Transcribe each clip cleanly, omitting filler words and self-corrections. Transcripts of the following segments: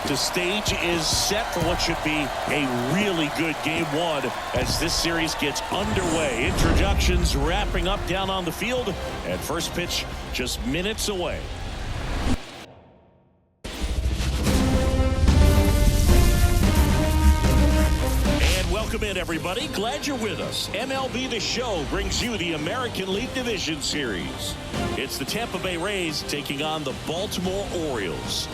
The stage is set for what should be a really good game one as this series gets underway. Introductions wrapping up down on the field, and first pitch just minutes away. Welcome in, everybody. Glad you're with us. MLB The Show brings you the American League Division Series. It's the Tampa Bay Rays taking on the Baltimore Orioles.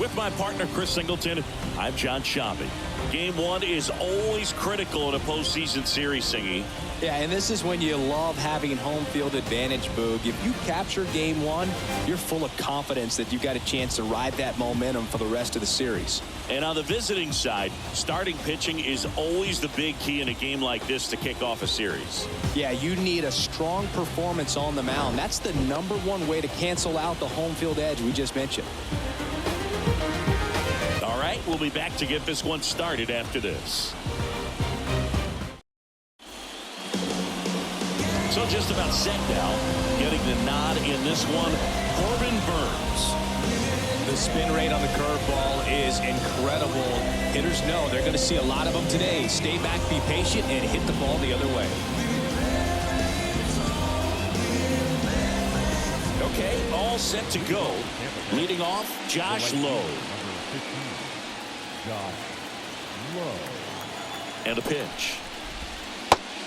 With my partner, Chris Singleton, I'm John Shabby. Game one is always critical in a postseason series, Singy. Yeah, and this is when you love having home field advantage, Boog. If you capture game one, you're full of confidence that you've got a chance to ride that momentum for the rest of the series. And on the visiting side, starting pitching is always the big key in a game like this to kick off a series. Yeah, you need a strong performance on the mound. That's the #1 way to cancel out the home field edge we just mentioned. All right, we'll be back to get this one started after this. So just about set now. Getting the nod in this one, Corbin Burns. The spin rate on the curveball is incredible. Hitters know they're going to see a lot of them today. Stay back, be patient, and hit the ball the other way. Okay, all set to go. Leading off, Josh Lowe. And a pitch.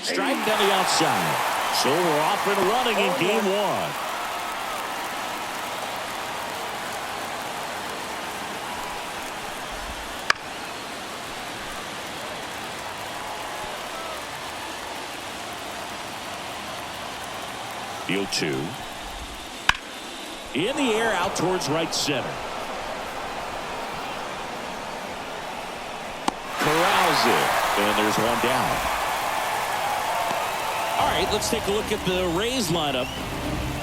Strike down the outside. So we're off and running in game one. The 0-2. In the air out towards right center. Corrals it. And there's one down. All right, let's take a look at the Rays lineup.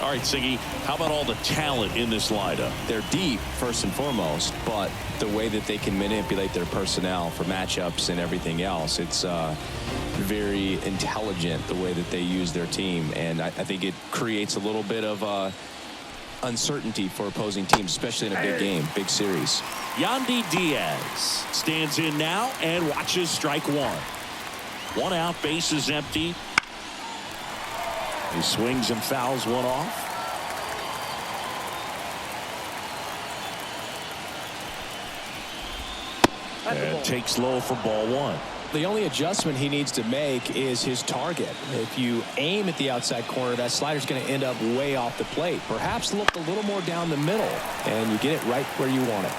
All right, Siggy, how about all the talent in this lineup? They're deep, first and foremost, but the way that they can manipulate their personnel for matchups and everything else, it's very intelligent the way that they use their team. And I think it creates a little bit of uncertainty for opposing teams, especially in a big game, big series. Yandy Diaz stands in now and watches strike one. One out, bases empty. He swings and fouls one off. And takes low for ball one. The only adjustment he needs to make is his target. If you aim at the outside corner, that slider's going to end up way off the plate. Perhaps look a little more down the middle, and you get it right where you want it.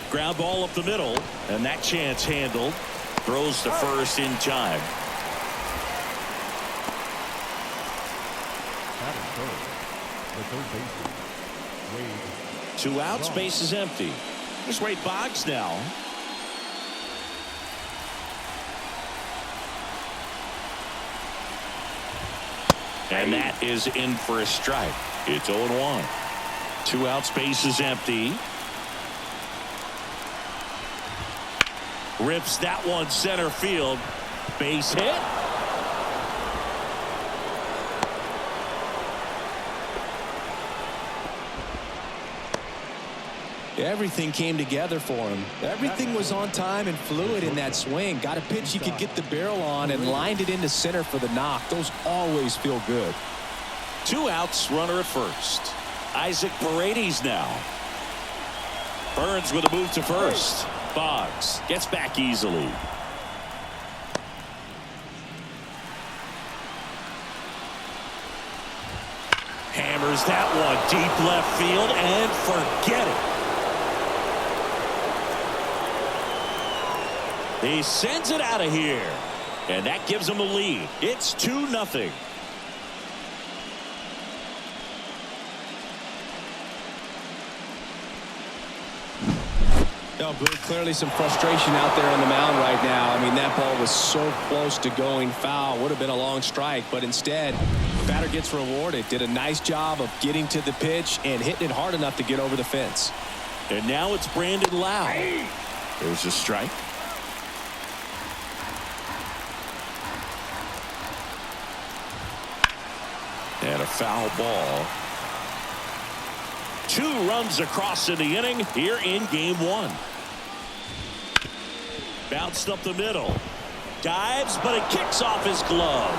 Ground ball up the middle, and that chance handled. Throws to first in time. Two outs, base is empty. Here's Wade Boggs now. And that is in for a strike. It's 0-1. Two outs, base is empty. Rips that one center field. Base hit. Everything came together for him. Everything was on time and fluid in that swing. Got a pitch he could get the barrel on and lined it into center for the knock. Those always feel good. Two outs, runner at first. Isaac Paredes now. Burns with a move to first. Boggs gets back easily. Hammers that one deep left field and forget it. He sends it out of here. And that gives him a lead. It's 2-0. No, Blue, clearly some frustration out there on the mound right now. I mean, that ball was so close to going foul. Would have been a long strike, but instead, batter gets rewarded. Did a nice job of getting to the pitch and hitting it hard enough to get over the fence. And now it's Brandon Lowe. There's a strike. foul ball. 2 runs across in the inning here in game 1. Bounced up the middle. Dives, but it kicks off his glove.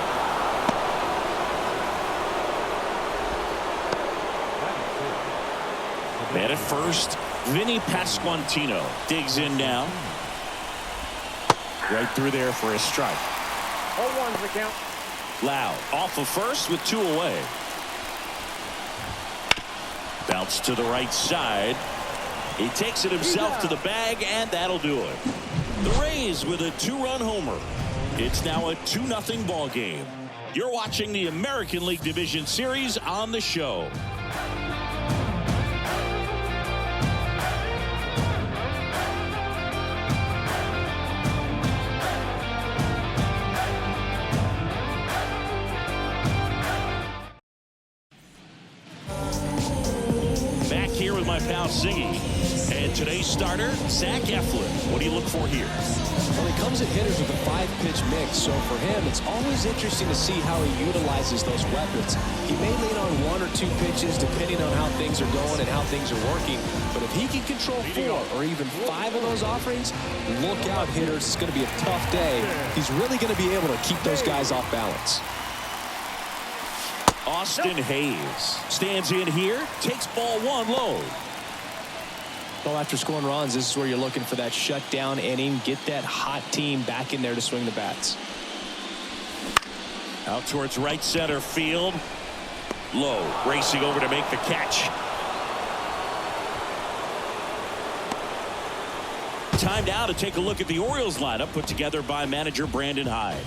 Man at first, Vinny Pasquantino digs in now. Right through there for a strike. 0-1's the count. Loud off of first with 2 away. Bounce to the right side. He takes it himself to the bag, and that'll do it. The Rays with a 2-run homer. It's now a 2-0 ball game. You're watching the American League Division Series on the show. Back here with my pal Ziggy. And today's starter, Zach Eflin. What do you look for here? Well, he comes at hitters with a 5-pitch mix, so for him, it's always interesting to see how he utilizes those weapons. He may lean on 1 or 2 pitches depending on how things are going and how things are working, but if he can control 4 or even 5 of those offerings, look out, hitters. It's going to be a tough day. He's really going to be able to keep those guys off balance. Austin Hayes stands in here, takes ball 1 low. Well, after scoring runs, this is where you're looking for that shutdown inning. Get that hot team back in there to swing the bats. Out towards right center field. Low, racing over to make the catch. Time now to take a look at the Orioles lineup put together by manager Brandon Hyde.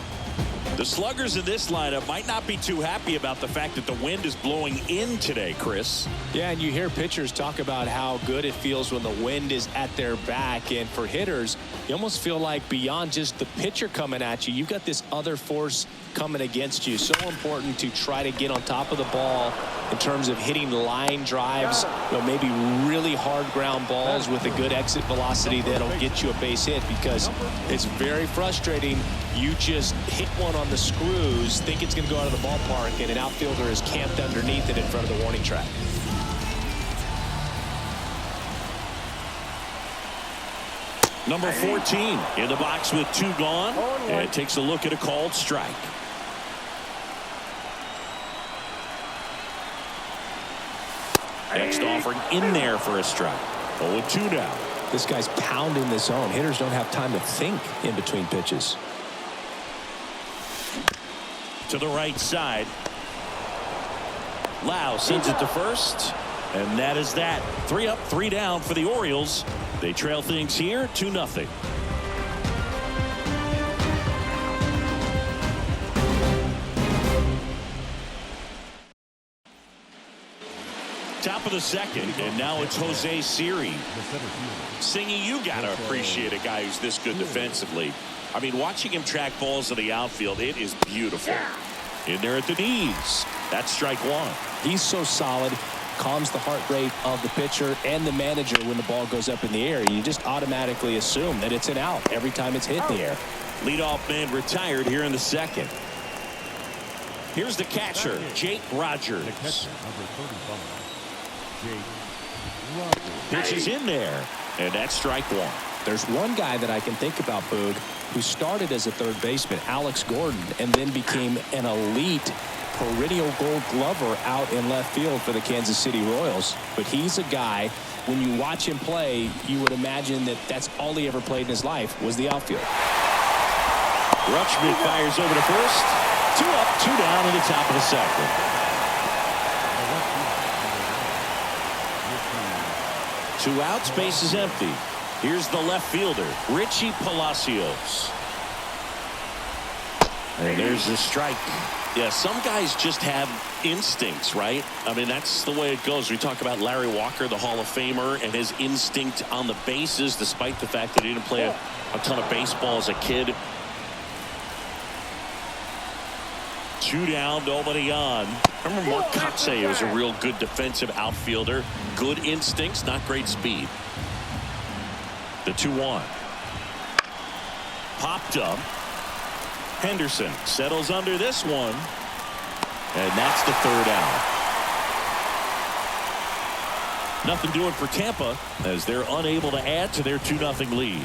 The sluggers in this lineup might not be too happy about the fact that the wind is blowing in today, Chris. Yeah, and you hear pitchers talk about how good it feels when the wind is at their back. And for hitters, you almost feel like beyond just the pitcher coming at you, you've got this other force coming against you. So important to try to get on top of the ball in terms of hitting line drives, maybe really hard ground balls with a good exit velocity that'll get you a base hit, because it's very frustrating. You just hit one on the screws, think it's going to go out of the ballpark, and an outfielder is camped underneath it in front of the warning track. Number 14 in the box with 2 gone, and takes a look at a called strike. Next offering in there for a strike. 0-2 now. This guy's pounding the zone. Hitters don't have time to think in between pitches. To the right side. Lau sends it to first, and that is that. 3 up, 3 down for the Orioles. They trail things here 2-0. Top of the second, and now it's Jose Siri. Singy, you gotta appreciate a guy who's this good defensively. I mean, watching him track balls in the outfield, it is beautiful. In there at the knees. That's strike 1. He's so solid, calms the heart rate of the pitcher and the manager when the ball goes up in the air. You just automatically assume that it's an out every time it's hit in the air. Leadoff man retired here in the second. Here's the catcher, Jake Rogers. Pitch is in there, and that's strike 1. There's one guy that I can think about, Boog, who started as a third baseman, Alex Gordon, and then became an elite perennial Gold Glover out in left field for the Kansas City Royals. But he's a guy, when you watch him play, you would imagine that that's all he ever played in his life was the outfield. Rutschman fires over to first. 2 up, 2 down in the top of the second. 2 outs, base is empty. Here's the left fielder, Richie Palacios. And there's the strike. Yeah, some guys just have instincts, right? I mean, that's the way it goes. We talk about Larry Walker, the Hall of Famer, and his instinct on the bases, despite the fact that he didn't play a ton of baseball as a kid. 2 down, nobody on. I remember Mark Kotsay was a real good defensive outfielder. Good instincts, not great speed. The 2-1. Popped up. Henderson settles under this one. And that's the third out. Nothing doing for Tampa as they're unable to add to their 2-0 lead.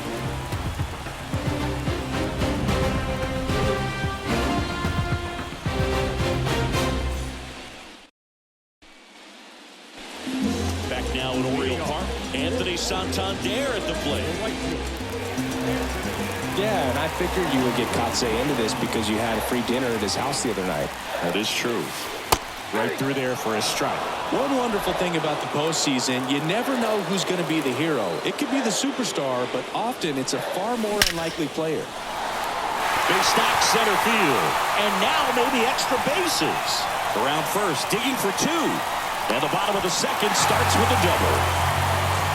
Back now at Oriole Park, Anthony Santander at the plate. Yeah, and I figured you would get Kotze into this because you had a free dinner at his house the other night. That is true. Right through there for a strike. One wonderful thing about the postseason, you never know who's going to be the hero. It could be the superstar, but often it's a far more unlikely player. Big stack center field. And now maybe extra bases. Around first, digging for two. And the bottom of the second starts with a double.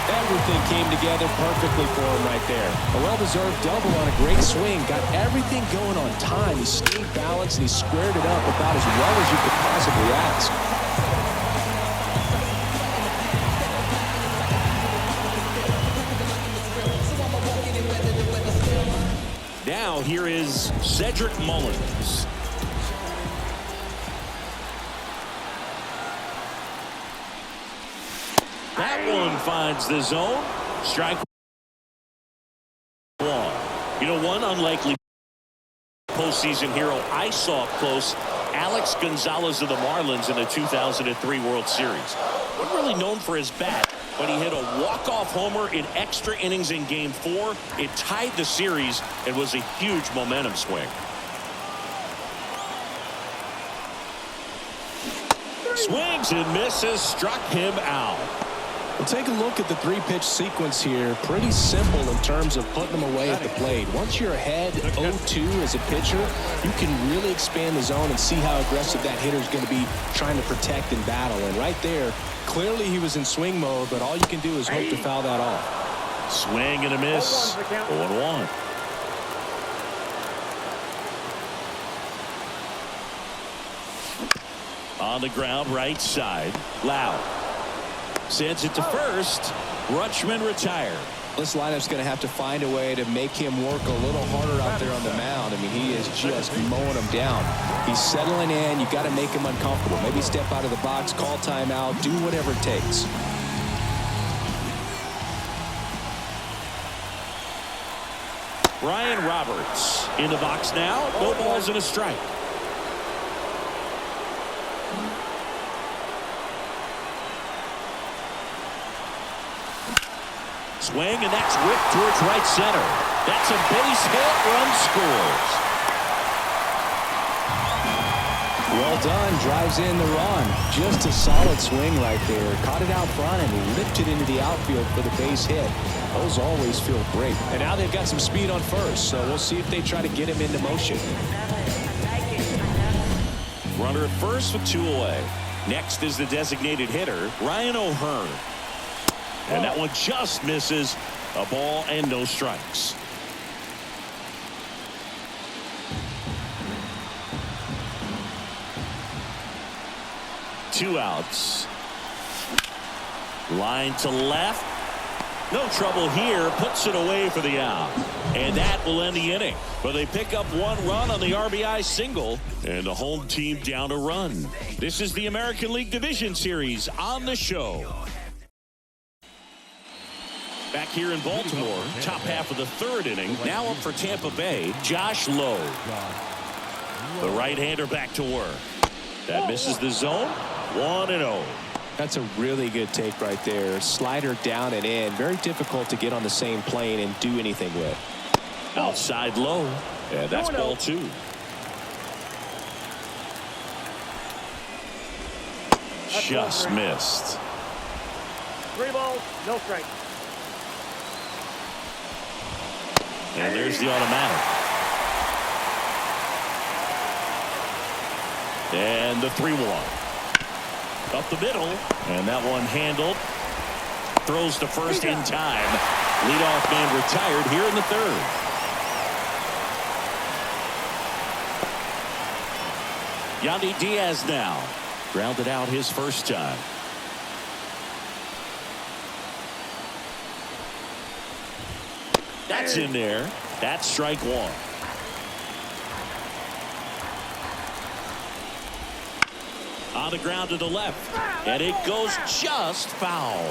Everything came together perfectly for him right there. A well-deserved double on a great swing. Got everything going on time. He stayed balanced and he squared it up about as well as you could possibly ask. Now here is Cedric Mullins. That one finds the zone. Strike one. You know, one unlikely postseason hero I saw up close, Alex Gonzalez of the Marlins in the 2003 World Series. Wasn't really known for his bat, but he hit a walk-off homer in extra innings in Game 4. It tied the series and was a huge momentum swing. Swings and misses, struck him out. Well, take a look at the three-pitch sequence here. Pretty simple in terms of putting them away at the plate. Once you're ahead 0-2 as a pitcher, you can really expand the zone and see how aggressive that hitter is going to be trying to protect and battle. And right there, clearly he was in swing mode, but all you can do is hope to foul that off. Swing and a miss. 0-1. On the ground, right side. Loud. Sends it to first. Rutschman retired. This lineup's going to have to find a way to make him work a little harder out there on the mound. I mean, he is just mowing him down. He's settling in. You got to make him uncomfortable. Maybe step out of the box, call timeout, do whatever it takes. Ryan Roberts in the box now. No balls and a strike. Swing, and that's whipped towards right center. That's a base hit. Run scores. Well done. Drives in the run. Just a solid swing right there. Caught it out front and lifted into the outfield for the base hit. Those always feel great. And now they've got some speed on first, so we'll see if they try to get him into motion. Runner at first with two away. Next is the designated hitter, Ryan O'Hearn. And that one just misses. A ball and no strikes. Two outs. Line to left. No trouble here. Puts it away for the out. And that will end the inning. But they pick up one run on the RBI single. And the home team down a run. This is the American League Division Series on the show. Back here in Baltimore, top half of the third inning. Now up for Tampa Bay, Josh Lowe. The right-hander back to work. That misses the zone. 1-0. That's a really good take right there. Slider down and in. Very difficult to get on the same plane and do anything with. Outside low. And that's ball two. Just missed. 3 balls, no strike. And there's the automatic. And the 3-1. Up the middle. And that one handled. Throws to first in time. Leadoff man retired here in the third. Yandy Diaz now. Grounded out his first time. That's in there. That's strike one. On the ground to the left. And it goes just foul.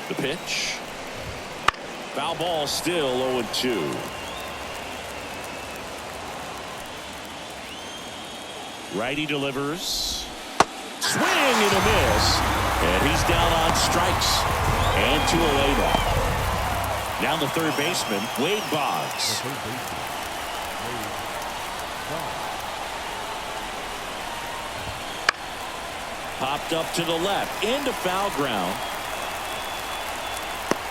The pitch. Foul ball, still 0-2. Righty delivers. Swing and a miss. And he's down on strikes. And 2 away now. Down the third baseman, Wade Boggs. Popped up to the left, into foul ground.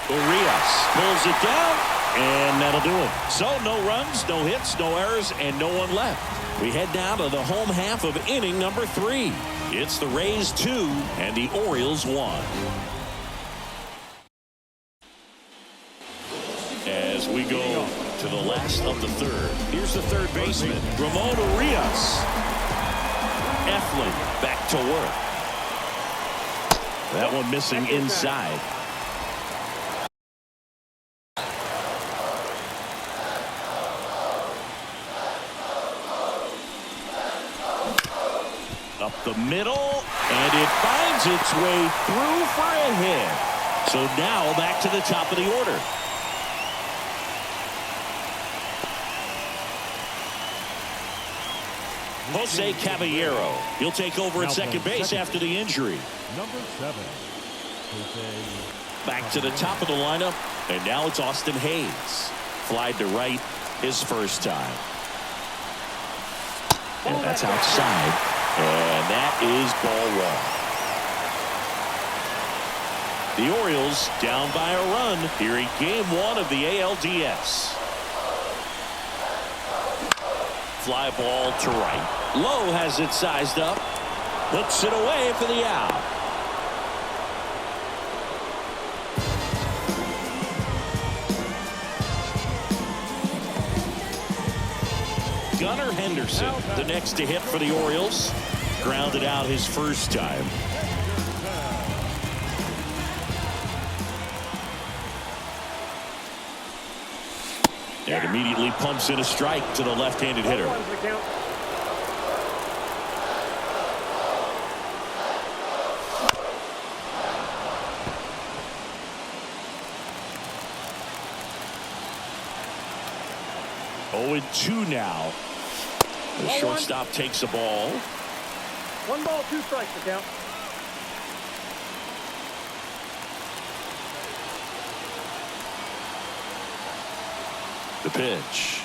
Orioles pulls it down, and that'll do it. So no runs, no hits, no errors, and no one left. We head down to the home half of inning number 3. It's the Rays 2 and the Orioles 1. As we go to the last of the third. Here's the third baseman, Ramon Urias. Eflin back to work. That one missing inside. Up the middle, and it finds its way through for a hit. So now back to the top of the order. Jose Caballero. He'll take over at second base after the injury. Number 7. Back to the top of the lineup, and now it's Austin Hayes. Flied to right his first time. And that's outside. And that is ball 1. The Orioles down by a run here in game 1 of the ALDS. Fly ball to right. Lowe has it sized up. Puts it away for the out. Gunnar Henderson, the next to hit for the Orioles. Grounded out his first time. And immediately pumps in a strike to the left-handed hitter. Oh, and 2 now. The shortstop takes a ball. 1 ball, 2 strikes to count. The pitch.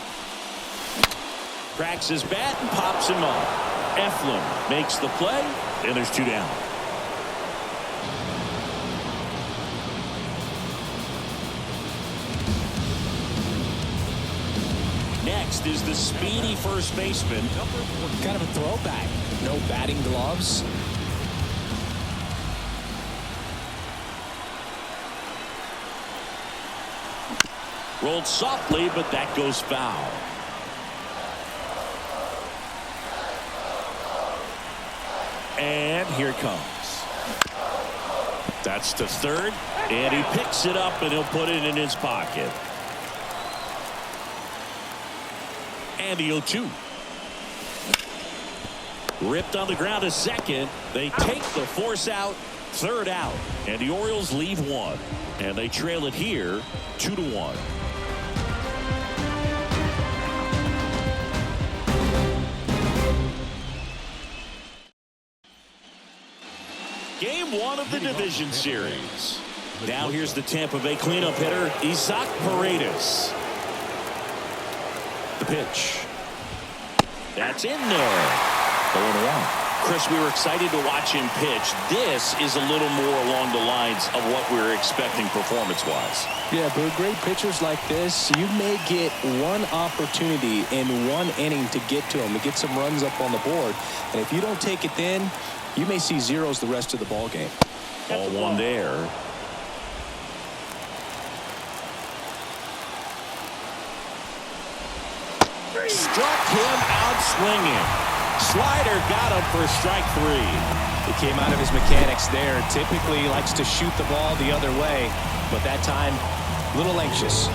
Cracks his bat and pops him up. Eflin makes the play, and there's 2 down. Next is the speedy first baseman. Kind of a throwback. No batting gloves. Rolled softly, but that goes foul. And here it comes. That's to third, and he picks it up, and he'll put it in his pocket. And the 0-2. Ripped on the ground to second. They take the force out. Third out. And the Orioles leave 1. And they trail it here 2-1. Game 1 of the division series. Now here's the Tampa Bay cleanup hitter, Isaac Paredes. The pitch. That's in there. 0-1. Chris, we were excited to watch him pitch. This is a little more along the lines of what we were expecting performance-wise. Yeah, but great pitchers like this, you may get one opportunity in one inning to get to him, to get some runs up on the board. And if you don't take it then, you may see zeros the rest of the ball game. Ball 1 there. Struck him out swinging. Slider got him for strike 3. He came out of his mechanics there. Typically he likes to shoot the ball the other way, but that time a little anxious.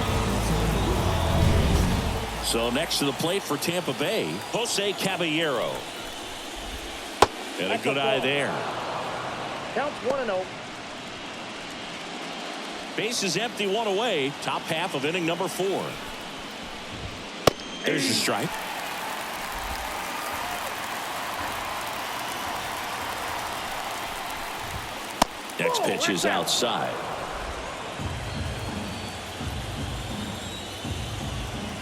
So next to the plate for Tampa Bay, Jose Caballero. And a good eye there. Counts 1-0. Base is empty, one away. Top half of inning number 4. There's the strike. Next pitch is outside.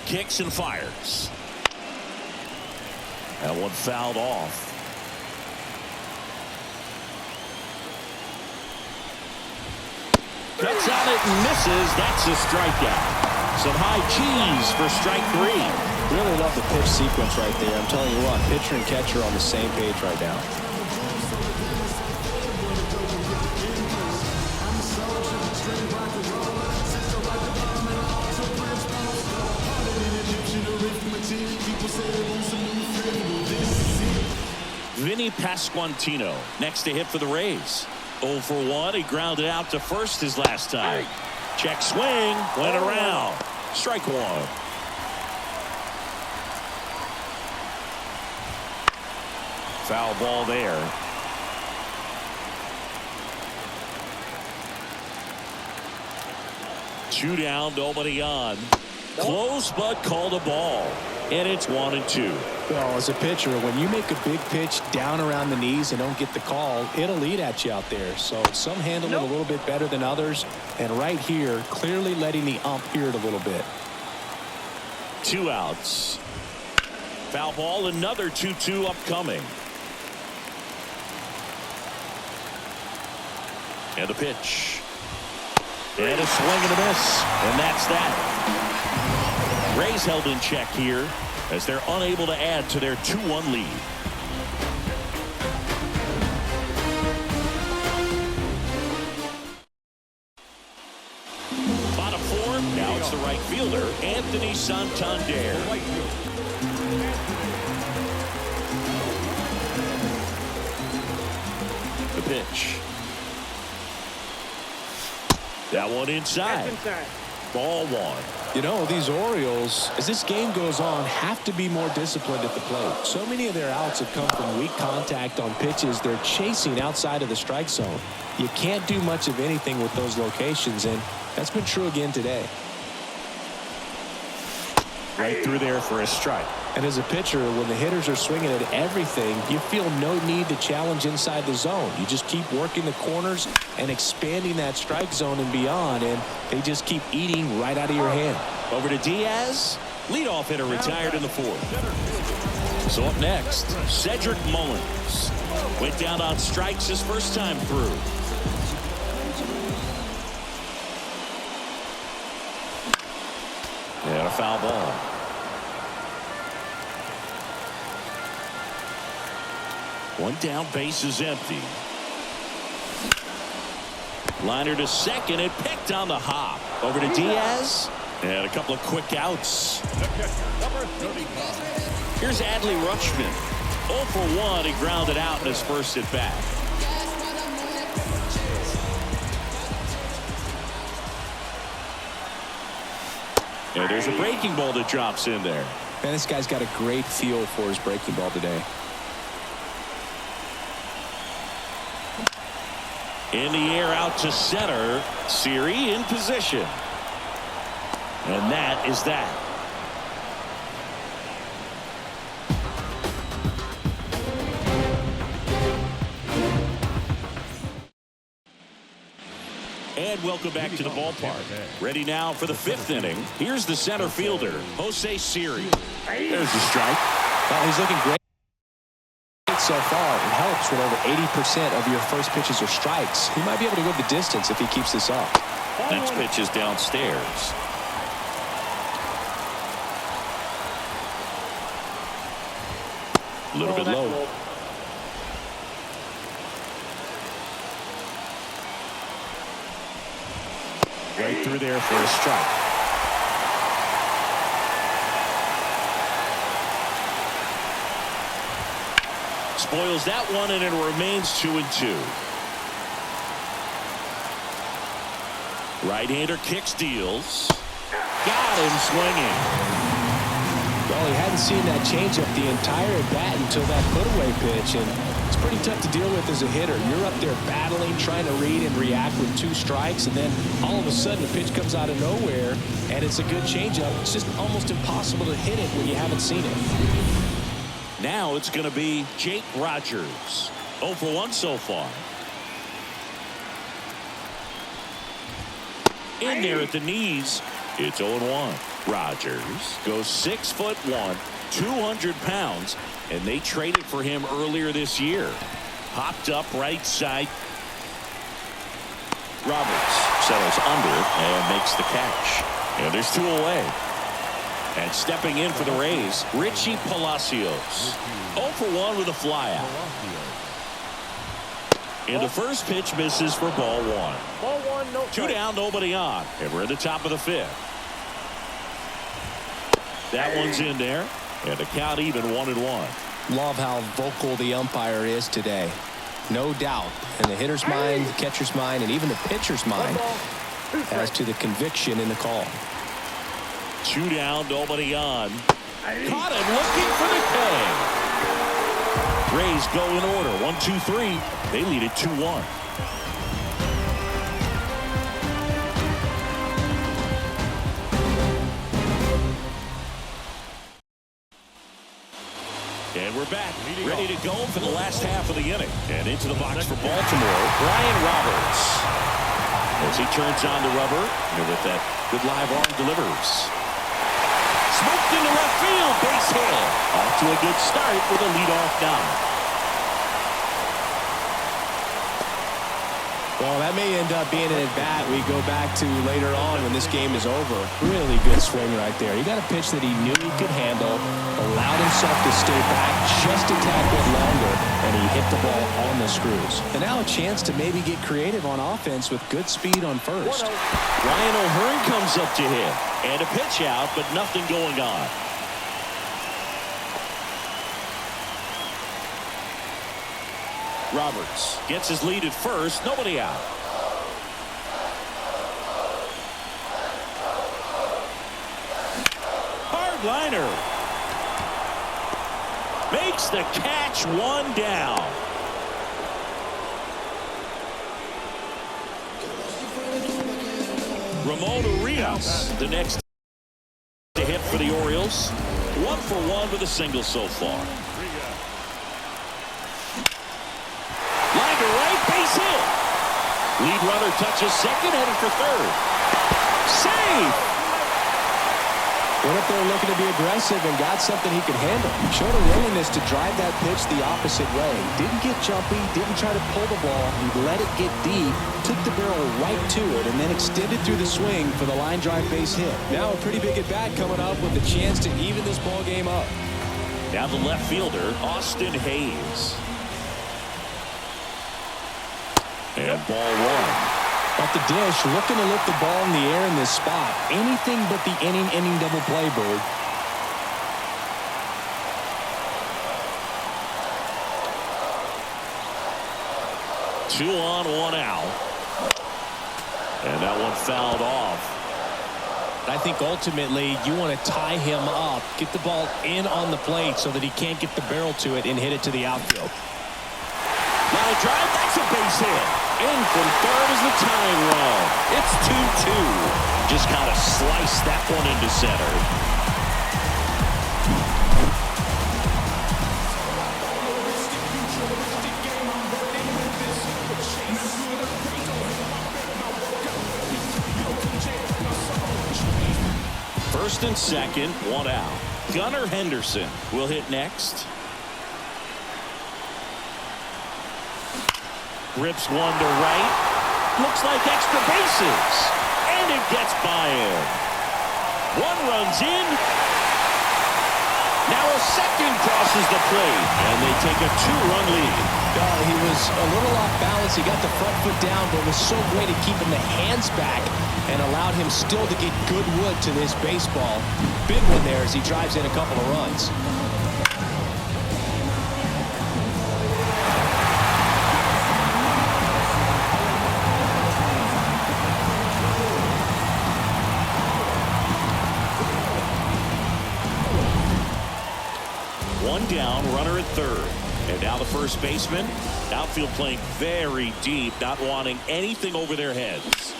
Kicks and fires. That one fouled off. Cuts on it and misses. That's a strikeout. Some high cheese for strike 3. Really love the pitch sequence right there. I'm telling you what, pitcher and catcher on the same page right now. Vinny Pasquantino next to hit for the Rays. 0 for 1. He grounded out to first his last time. Check swing. Went around. Strike 1. Foul ball there. Two down, nobody on. Close, but called a ball. And it's 1-2. Well, as a pitcher, when you make a big pitch down around the knees and don't get the call, it'll eat at you out there. So some handle it a little bit better than others. And right here, clearly letting the ump hear it a little bit. 2 outs. Foul ball, another 2-2 upcoming. And a pitch. And a swing and a miss. And that's that. Rays held in check here as they're unable to add to their 2-1 lead. Bottom 4. Now it's the right fielder, Anthony Santander. The pitch. That one inside. Ball 1. You know, these Orioles, as this game goes on, have to be more disciplined at the plate. So many of their outs have come from weak contact on pitches they're chasing outside of the strike zone. You can't do much of anything with those locations, and that's been true again today. Right through there for a strike. And as a pitcher, when the hitters are swinging at everything, you feel no need to challenge inside the zone. You just keep working the corners and expanding that strike zone and beyond, and they just keep eating right out of your hand. Over to Diaz. Leadoff hitter retired in the 4th. So up next, Cedric Mullins. Went down on strikes his first time through. And a foul ball. One down, base is empty. Liner to second and picked on the hop. Over to Diaz. And a couple of quick outs. Here's Adley Rutschman. 0 for 1. He grounded out in his first at bat. And there's a breaking ball that drops in there. Man, this guy's got a great feel for his breaking ball today. In the air out to center. Siri in position. And that is that. And welcome back to the ballpark. Ready now for the 5th inning. Here's the center fielder, Jose Siri. There's the strike. Well, he's looking great so far. It helps when over 80% of your first pitches are strikes. He might be able to go the distance if he keeps this up. Next pitch is downstairs. A little bit low. Right through there for a strike. Spoils that one, and it remains 2-2. Right-hander kicks, deals. Got him swinging. hadn't seen that changeup the entire at bat until that put-away pitch, and it's pretty tough to deal with as a hitter. You're up there battling, trying to read and react with 2 strikes, and then all of a sudden the pitch comes out of nowhere, and it's a good changeup. It's just almost impossible to hit it when you haven't seen it. Now it's going to be Jake Rogers. 0 for 1 so far. In there at the knees. It's 0-1. Rogers goes 6'1", 200 pounds, and they traded for him earlier this year. Popped up right side. Roberts settles under and makes the catch. And there's 2 away. And stepping in for the Rays, Richie Palacios. 0 for 1 with a flyout. And the first pitch misses for ball 1. Ball 1, no 2 down, nobody on. And we're in the top of the 5th. That one's in there. And the count even 1-1. Love how vocal the umpire is today. No doubt. In the hitter's mind, the catcher's mind, and even the pitcher's mind as to the conviction in the call. 2 down, nobody on. Caught him looking for the K. Rays go in order. 1, 2, 3. They lead it 2-1. And we're back, ready to go for the last half of the inning. And into the box for Baltimore, Brian Roberts. As he turns on the rubber, and with that good live arm delivers. Smoked into left field, base hit. Off to a good start with a leadoff knock. Well, that may end up being an at-bat we go back to later on when this game is over. Really good swing right there. He got a pitch that he knew he could handle, allowed himself to stay back just a tad bit longer, and he hit the ball on the screws. And now a chance to maybe get creative on offense with good speed on first. Ryan O'Hearn comes up to hit. And a pitch out, but nothing going on. Roberts gets his lead at first. Nobody out. Hard liner. Makes the catch, 1 down. Ramon Urias, the next to hit for the Orioles. 1 for 1 with a single so far. Line to right, base hit. Lead runner touches second, headed for third. Save. Went up there looking to be aggressive and got something he could handle. Showed a willingness to drive that pitch the opposite way. Didn't get jumpy, didn't try to pull the ball. He let it get deep, took the barrel right to it, and then extended through the swing for the line drive base hit. Now a pretty big at bat coming up with a chance to even this ball game up. Now the left fielder, Austin Hayes. And ball 1. At the dish, looking to lift the ball in the air in this spot. Anything but the inning double play, Bird. Two on, 1 out. And that one fouled off. I think ultimately you want to tie him up, get the ball in on the plate so that he can't get the barrel to it and hit it to the outfield. Line drive, that's a base hit. In from third is the tying run. It's 2-2. Just kind of sliced that one into center. First and second, 1 out. Gunnar Henderson will hit next. Rips one to right. Looks like extra bases. And it gets by him. 1 runs in. Now a second crosses the plate. And they take a 2-run lead. He was a little off balance. He got the front foot down, but it was so great at keeping the hands back and allowed him still to get good wood to this baseball. Big one there as he drives in a couple of runs. the first baseman. Outfield playing very deep, not wanting anything over their heads.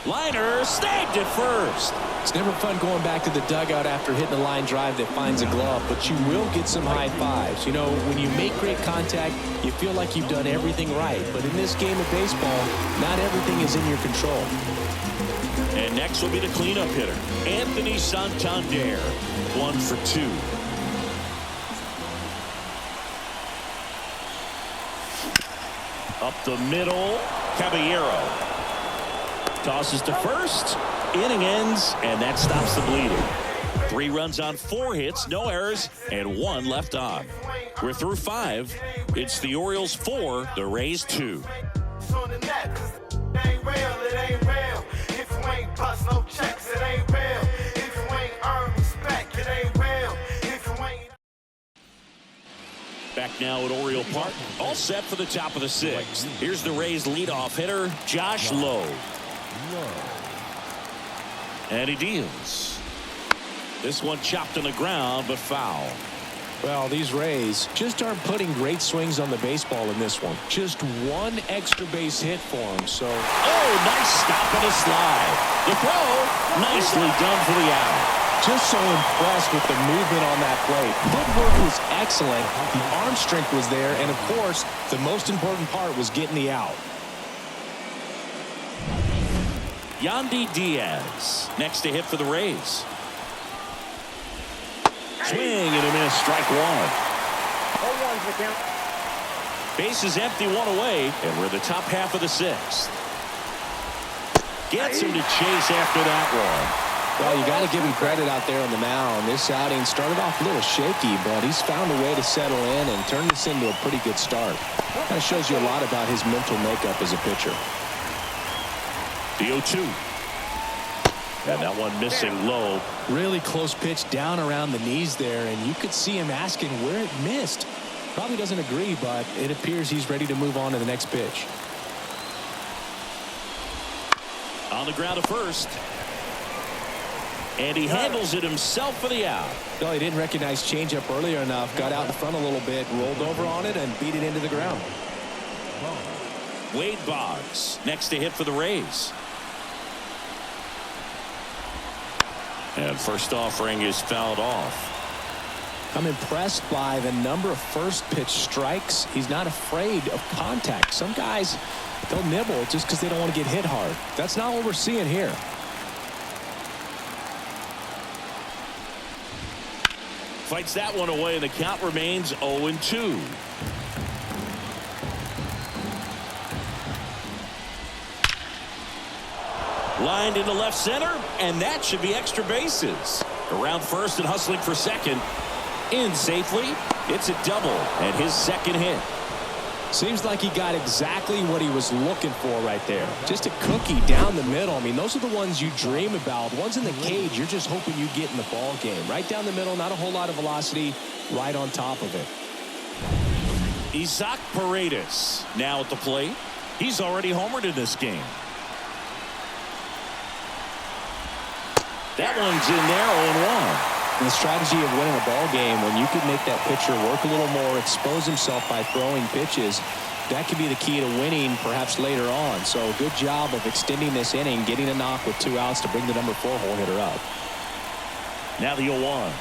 Liner snagged at first. It's never fun going back to the dugout after hitting a line drive that finds a glove, but you will get some high fives. You know, when you make great contact, you feel like you've done everything right. But in this game of baseball, not everything is in your control. And next will be the cleanup hitter, Anthony Santander. 1 for 2. Up the middle, Caballero. Tosses to first. Inning ends, and that stops the bleeding. 3 runs on 4 hits, no errors, and 1 left on. We're through 5. It's the Orioles 4, the Rays 2. Back now at Oriole Park, all set for the top of the 6th. Here's the Rays leadoff hitter, Josh Lowe. And he deals. This one chopped on the ground, but foul. Well, these Rays just aren't putting great swings on the baseball in this one. Just 1 extra base hit for them. So, oh, nice stop and a slide. The throw, nicely done for the out. Just so impressed with the movement on that play. Footwork was excellent. The arm strength was there. And, of course, the most important part was getting the out. Yandy Diaz next to hit for the Rays. Swing and a miss, strike 1. 0-1's the count. Base is empty, 1 away, and we're in the top half of the 6th. Gets him to chase after that one. Well, you got to give him credit out there on the mound. This outing started off a little shaky, but he's found a way to settle in and turn this into a pretty good start. That shows you a lot about his mental makeup as a pitcher. The 0-2. And that one missing low. Really close pitch down around the knees there, and you could see him asking where it missed. Probably doesn't agree, but it appears he's ready to move on to the next pitch. On the ground to first. And he handles it himself for the out. No, he didn't recognize changeup earlier enough. Got out in front a little bit, rolled over on it, and beat it into the ground. Wade Boggs next to hit for the Rays. And first offering is fouled off. I'm impressed by the number of first pitch strikes. He's not afraid of contact. Some guys, they'll nibble just because they don't want to get hit hard. That's not what we're seeing here. Fights that one away, and the count remains 0-2. Lined into left center, and that should be extra bases. Around first and hustling for second. In safely. It's a double, and his second hit. Seems like he got exactly what he was looking for right there. Just a cookie down the middle. I mean, those are the ones you dream about. Ones in the cage, you're just hoping you get in the ball game. Right down the middle, not a whole lot of velocity, right on top of it. Isaac Paredes now at the plate. He's already homered in this game. That one's in there, 0-1. The strategy of winning a ball game, when you can make that pitcher work a little more, expose himself by throwing pitches, that could be the key to winning perhaps later on. So good job of extending this inning, getting a knock with 2 outs to bring the number 4 hole hitter up. Now the 0-1.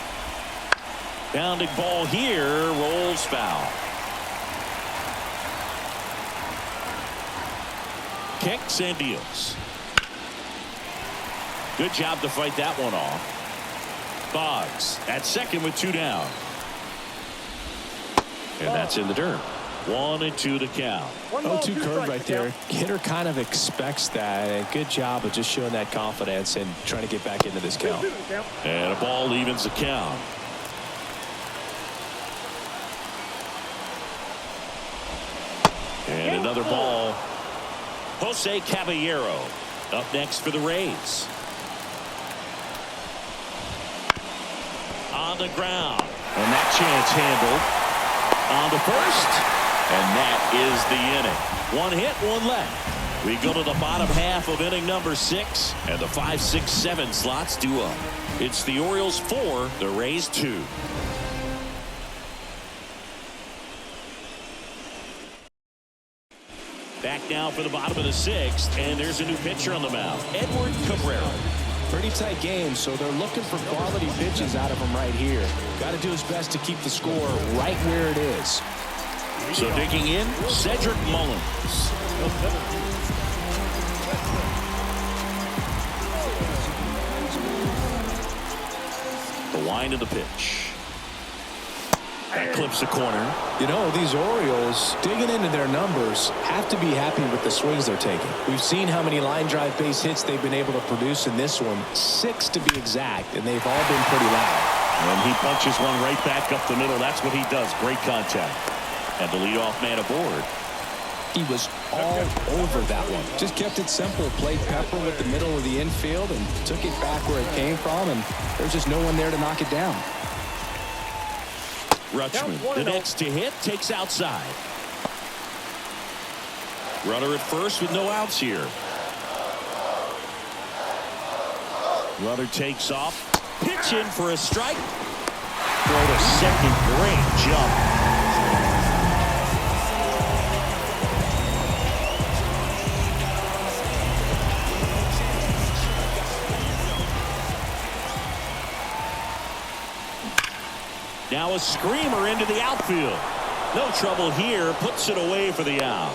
Bounding ball here, rolls foul. Kicks and deals. Good job to fight that one off. Boggs at second with 2 down. And that's in the dirt. 1-2 the count. 0-2 curve right there. Hitter kind of expects that. And good job of just showing that confidence and trying to get back into this count. And a ball evens the count. And another ball. Jose Caballero up next for the Rays. On the ground, and that chance handled on the first, and that is the inning. 1 hit, 1 left. We go to the bottom half of inning number 6, and the 5, 6, 7 slots due up. It's the Orioles 4, the Rays 2. Back now for the bottom of the 6th, and there's a new pitcher on the mound, Edward Cabrera. Pretty tight game, so they're looking for quality pitches out of him right here. Got to do his best to keep the score right where it is. So digging in, Cedric Mullins. The wind of the pitch. That clips the corner. You know, these Orioles, digging into their numbers, have to be happy with the swings they're taking. We've seen how many line drive base hits they've been able to produce in this one. 6 to be exact, and they've all been pretty loud. And he punches one right back up the middle. That's what he does. Great contact. And the leadoff man aboard. He was all over that one. Just kept it simple. Played pepper with the middle of the infield and took it back where it came from, and there's just no one there to knock it down. Rutschman, the next to hit, takes outside. Runner at first with no outs here. Runner takes off. Pitch in for a strike. Throw to second. Great jump. Now a screamer into the outfield. No trouble here. Puts it away for the out.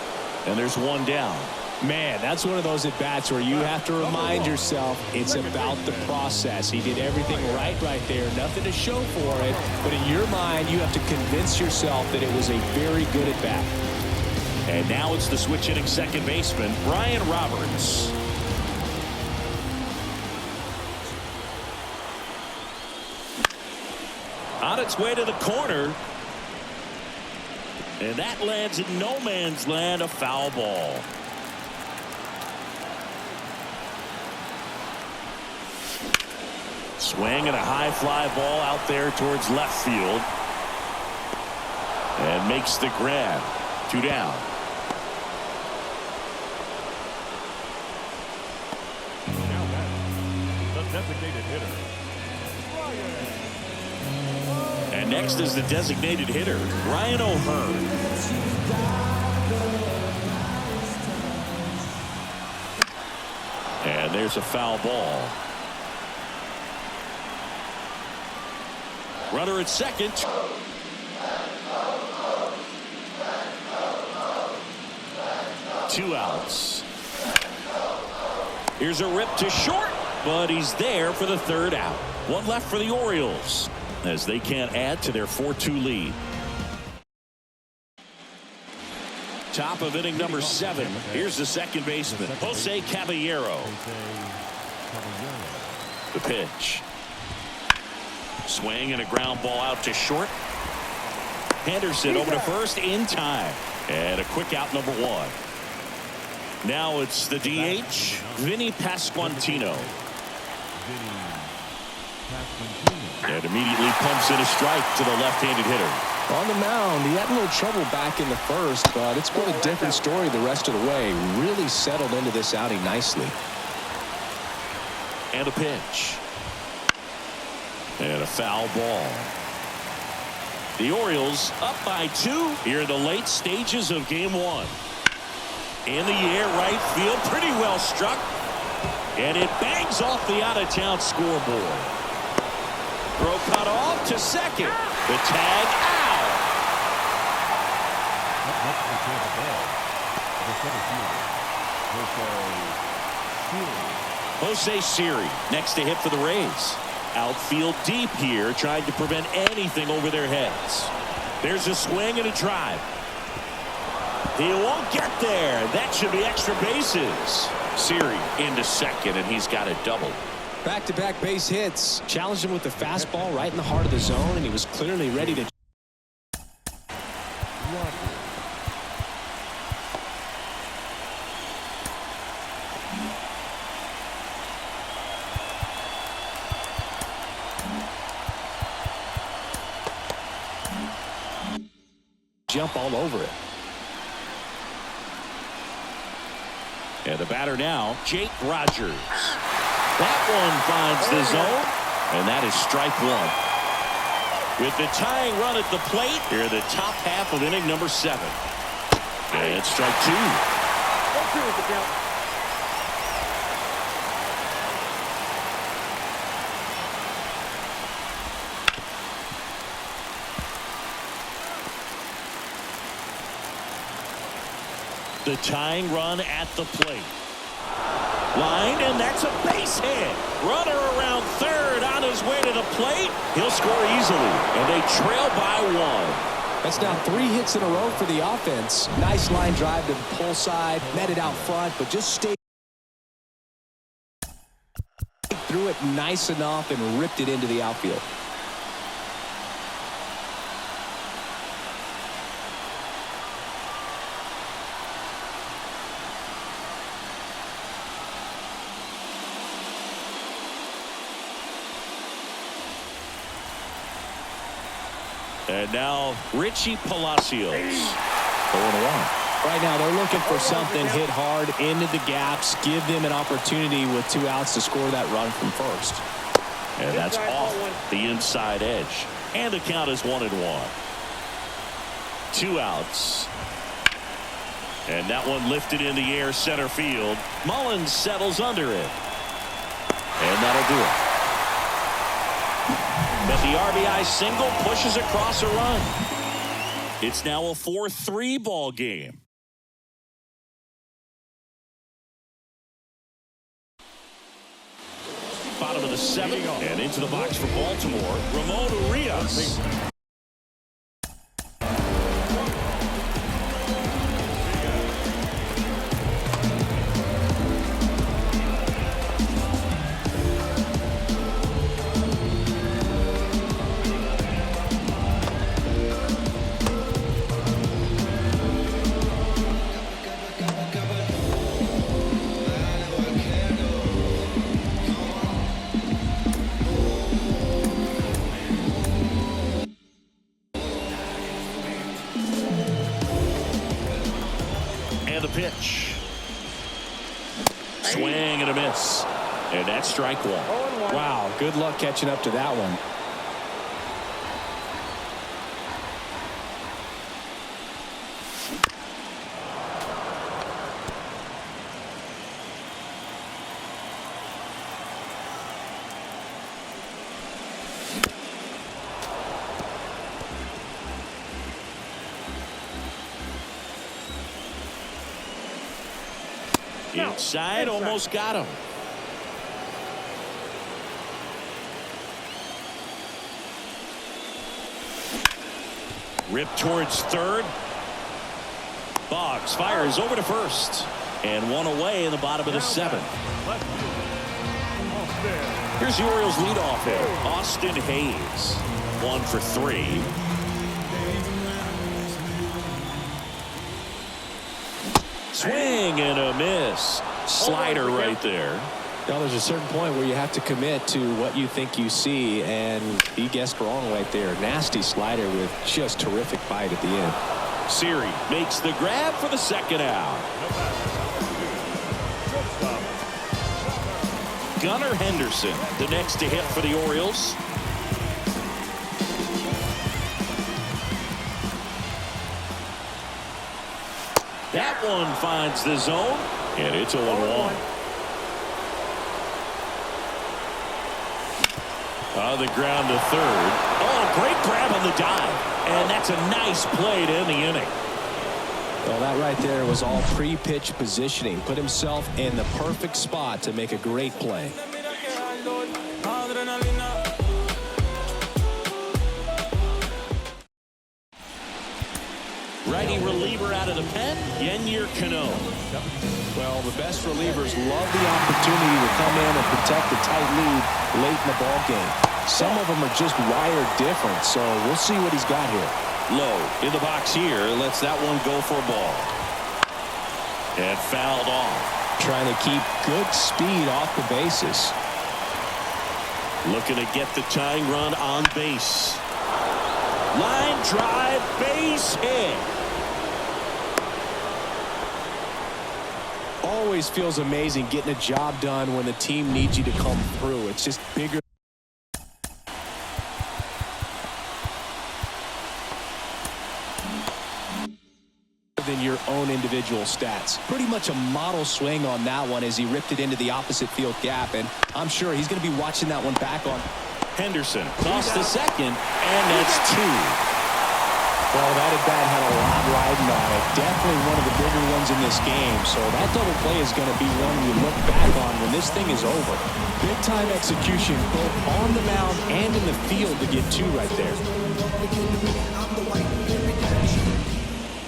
And there's one down. Man, that's one of those at-bats where you have to remind yourself it's about the process. He did everything right there. Nothing to show for it. But in your mind, you have to convince yourself that it was a very good at-bat. And now it's the switch-hitting second baseman, Brian Roberts. On its way to the corner. And that lands in no man's land, a foul ball. Swing and a high fly ball out there towards left field. And makes the grab. 2 down. The designated hitter. And next is the designated hitter, Ryan O'Hearn. And there's a foul ball. Runner at second. Two outs. Here's a rip to short, but he's there for the third out. One left for the Orioles, as they can't add to their 4-2 lead. Top of inning number 7. Here's the second baseman, Jose Caballero. The pitch. Swing and a ground ball out to short. Henderson over to first in time. And a quick out, number 1. Now it's the DH, Vinny Pasquantino. And immediately pumps in a strike to the left-handed hitter. On the mound, he had a little trouble back in the first, but it's been a different story the rest of the way. Really settled into this outing nicely. And a pitch. And a foul ball. The Orioles up by 2 here in the late stages of game 1. In the air, right field, pretty well struck. And it bangs off the out-of-town scoreboard. Throw cut off to second. The tag out. Jose Siri next to hit for the Rays. Outfield deep here, trying to prevent anything over their heads. There's a swing and a drive. He won't get there. That should be extra bases. Siri into second, and he's got a double. Back-to-back base hits. Challenged him with the fastball right in the heart of the zone, and he was clearly ready to jump all over it. And the batter now, Jake Rogers. That one finds the zone, and that is strike 1. With the tying run at the plate, here in the top half of inning number 7. And strike 2. 2 is the count. The tying run at the plate. Line, and that's a base hit. Runner around third on his way to the plate. He'll score easily, and they trail by 1. That's now 3 hits in a row for the offense. Nice line drive to the pull side, met it out front, but just stayed through it nice enough and ripped it into the outfield. And now Richie Palacios. 0-1. Right now, they're looking for something hit hard into the gaps, give them an opportunity with 2 outs to score that run from first. And that's off the inside edge. And the count is 1-1. 2 outs. And that one lifted in the air center field. Mullins settles under it. And that'll do it. But the RBI single pushes across a run. It's now a 4-3 ball game. Bottom of the 7th and into the box for Baltimore, Ramon Urias. The pitch. Swing and a miss. And that's strike 1. Wow, good luck catching up to that one. Inside, almost got him. Ripped towards third. Boggs fires over to first. And 1 away in the bottom of the 7th. Here's the Orioles leadoff hitter, Austin Hayes. 1 for 3. Swing and a miss. Slider right there. Now there's a certain point where you have to commit to what you think you see, and he guessed wrong right there. Nasty slider with just terrific bite at the end. Siri makes the grab for the 2nd out. Gunnar Henderson, the next to hit for the Orioles. That one finds the zone, and it's 0-1. On the ground to third. Oh, great grab on the dive. And that's a nice play to end the inning. Well, that right there was all pre-pitch positioning. Put himself in the perfect spot to make a great play. Righty reliever out of the pen, Yennier Cano. Well, the best relievers love the opportunity to come in and protect a tight lead late in the ball game. Some of them are just wired different, so we'll see what he's got here. Low in the box here, lets that one go for a ball. And fouled off. Trying to keep good speed off the bases. Looking to get the tying run on base. Line drive, base hit. Always feels amazing getting a job done when the team needs you to come through. It's just bigger than your own individual. individual stats. Pretty much a model swing on that one as he ripped it into the opposite field gap, and I'm sure he's going to be watching that one back on. Henderson tossed the second, and that's 2. Well, that at-bat had a lot riding on it. Definitely one of the bigger ones in this game. So that double play is going to be one you look back on when this thing is over. Big-time execution both on the mound and in the field to get 2 right there.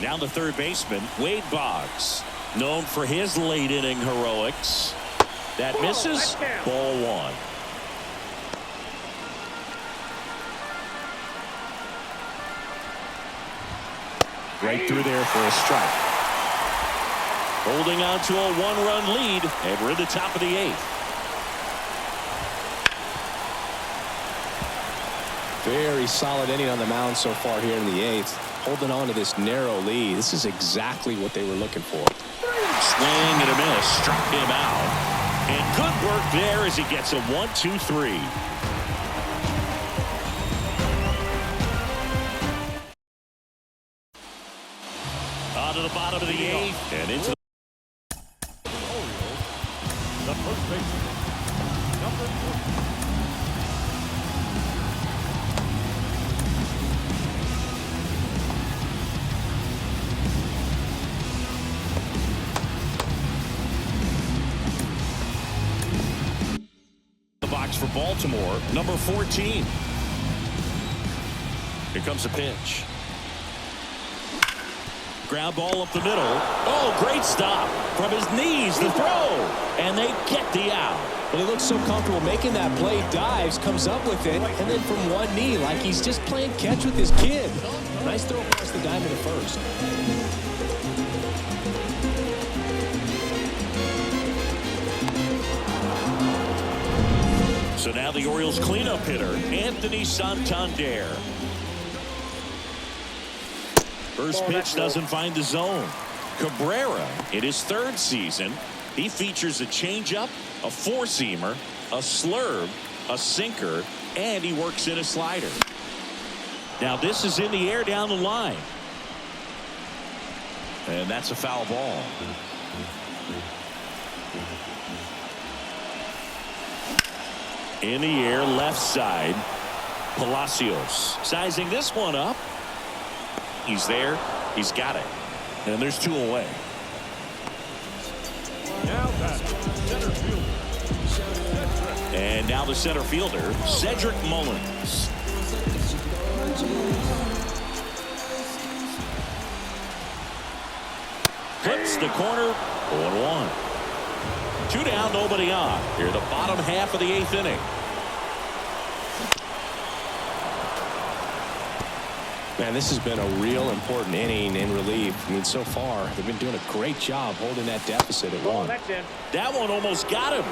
Now the third baseman, Wade Boggs, known for his late-inning heroics. That misses. Ball 1. Right through there for a strike. Holding on to a 1-run lead, and we're at the top of the 8th. Very solid inning on the mound so far here in the 8th. Holding on to this narrow lead. This is exactly what they were looking for. Swing and a miss. Struck him out. And good work there as he gets a 1-2-3. To the bottom of the 8th and into the Orioles, the first baseman, number 4. The box for Baltimore, number 14. Here comes a pitch. Ground ball up the middle. Oh, great stop. From his knees, the throw. And they get the out. Well, he looks so comfortable making that play. Dives, comes up with it, and then from one knee, like he's just playing catch with his kid. Nice throw across the diamond at first. So now the Orioles cleanup hitter, Anthony Santander. First pitch doesn't find the zone. Cabrera, in his 3rd season, he features a changeup, a 4-seamer, a slurve, a sinker, and he works in a slider. Now this is in the air down the line. And that's a foul ball. In the air, left side, Palacios. Sizing this one up. He's there. He's got it. And there's 2 away. Now that center fielder. And now the center fielder, Cedric Mullins. Clips the corner. 0-1. 2 down, nobody on. Here, the bottom half of the 8th inning. Man, this has been a real important inning in relief. I mean, so far, they've been doing a great job holding that deficit at 1. That's in. That one almost got him.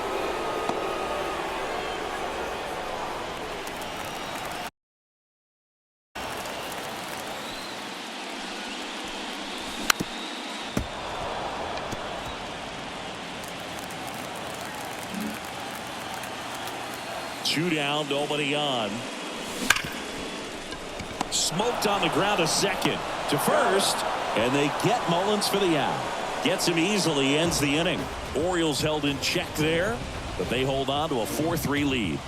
Two down, nobody on. Smoked on the ground a second to first, and they get Mullins for the out. Gets him easily, ends the inning. Orioles held in check there, but they hold on to a 4-3 lead.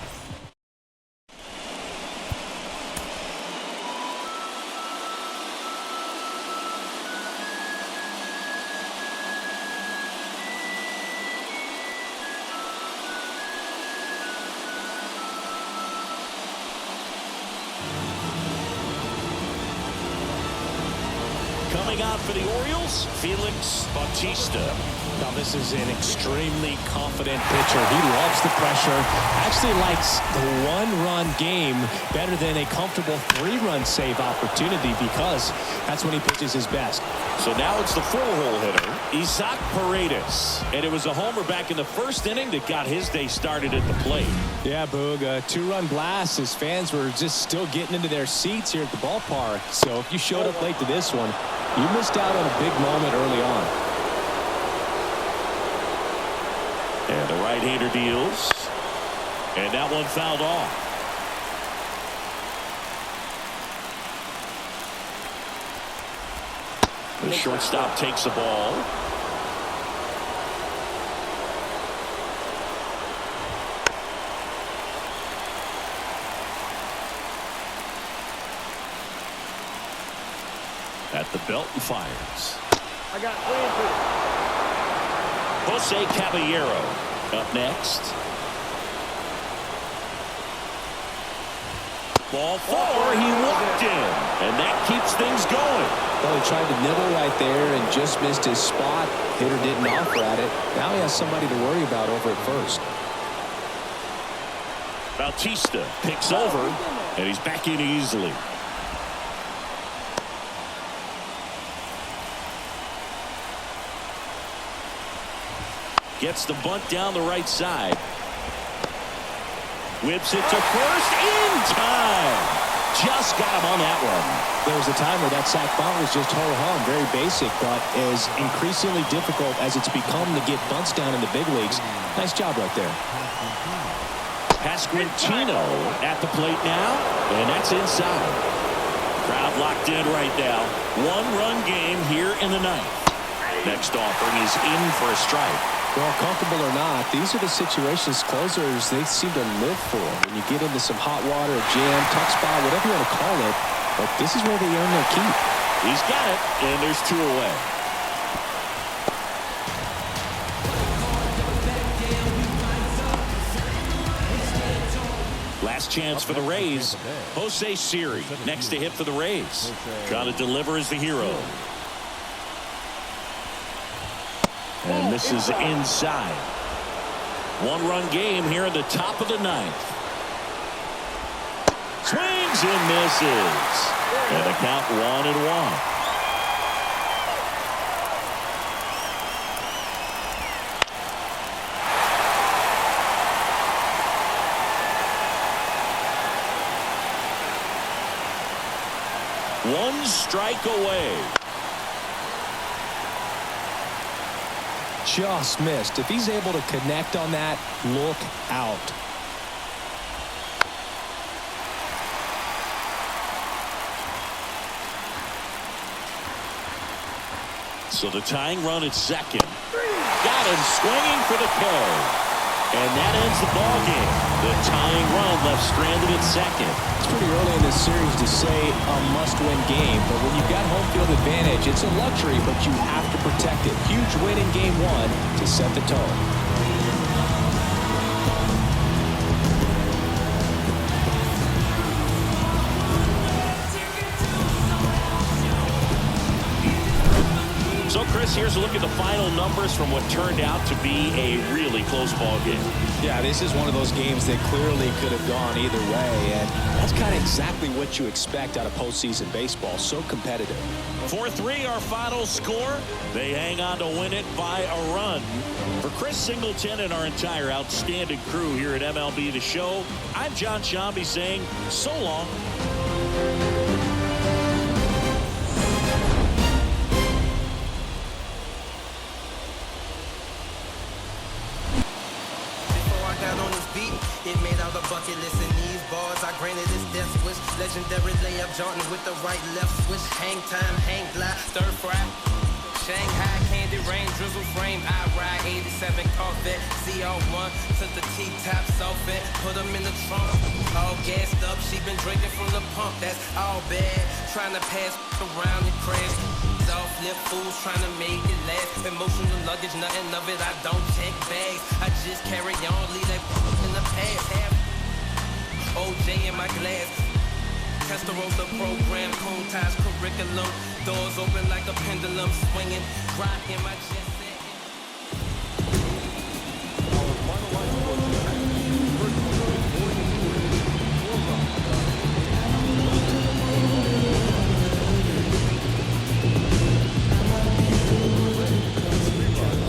Coming out for the Orioles, Felix Bautista. Now, this is an extremely confident pitcher. He loves the pressure. Actually likes the 1-run game better than a comfortable 3-run save opportunity because that's when he pitches his best. So now it's the 4-hole hitter, Isaac Paredes. And it was a homer back in the 1st inning that got his day started at the plate. Yeah, Boog, a 2-run blast. His fans were just still getting into their seats here at the ballpark. So if you showed up late to this one, you missed out on a big moment early on. And the right-hander deals. And that one fouled off. The shortstop takes the ball. At the belt and fires. I got 3 and 2. Jose Caballero up next. Ball 4, he walked in, and that keeps things going. Well, he tried to nibble right there and just missed his spot. Hitter didn't offer at it. Now he has somebody to worry about over at first. Bautista picks over, and he's back in easily. Gets the bunt down the right side. Whips it to first in time. Just got him on that one. There was a time where that sac bunt was just ho-hum, very basic, but is increasingly difficult as it's become to get bunts down in the big leagues. Nice job right there. Pasquantino at the plate now, and that's inside. Crowd locked in right now. 1-run game here in the ninth. Next offering is in for a strike. Well, comfortable or not, these are the situations closers they seem to live for. When you get into some hot water, a jam, tough spot, whatever you want to call it, but this is where they earn their keep. He's got it, and there's 2 away. Last chance for the Rays. Jose Siri next to hit for the Rays. Trying to deliver as the hero. And this is inside. 1-run game here in the top of the ninth. Swings and misses. And the count 1-1. One strike away. Just missed. If he's able to connect on that, look out. So the tying run at second. Got him swinging for the K. And that ends the ball game. The tying run left stranded at second. It's pretty early in this series to say a must-win game, but when you've got home field advantage, it's a luxury, but you have to protect it. Huge win in game 1 to set the tone. So, Chris, here's a look at the final numbers from what turned out to be a really close ball game. Yeah, this is one of those games that clearly could have gone either way, and that's kind of exactly what you expect out of postseason baseball. So competitive. 4-3 our final score. They hang on to win it by a run. For Chris Singleton and our entire outstanding crew here at MLB The Show, I'm John Shambi saying so long. It made out the bucket list in these bars. I granted his death wish. Legendary layup, Jordan with the right left switch. Hang time, hang glide, stir fry. Shanghai candy rain, drizzle frame. I ride 87 Corvette, CR1. Took the T-tops off it, put them in the trunk. All gassed up, she been drinking from the pump. That's all bad. Trying to pass around and crash. Off lip fools trying to make it last. Emotional luggage, nothing of it. I don't check bags. I just carry on, leave that in the past. Have OJ in my glass. Testarossa program, cool ties curriculum. Doors open like a pendulum, swinging. Rock in my chest.